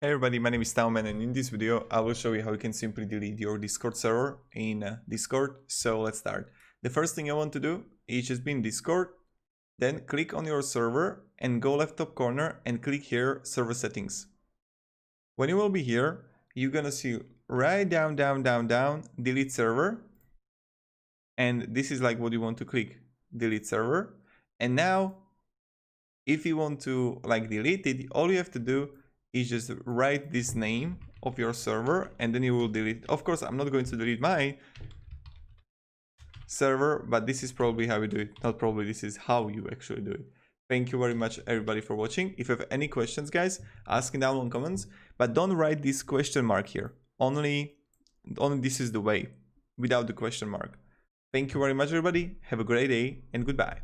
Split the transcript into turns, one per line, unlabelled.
Hey everybody, my name is TaoMan, and in this video I will show you how you can simply delete your Discord server in Discord. So let's start. The first thing I want to do is just be in Discord, then click on your server and go left top corner and click here server settings. When you will be here, you're gonna see right down delete server, and this is like what you want to click, delete server. And now if you want to delete it, all you have to do is just write this name of your server and then you will delete. Of course, I'm not going to delete my server, but this is probably how we do it. Not probably, this is how you actually do it. Thank you very much everybody for watching. If you have any questions, guys, ask in down in comments, but don't write this question mark here. Only this is the way, without the question mark. Thank you very much everybody. Have a great day and goodbye.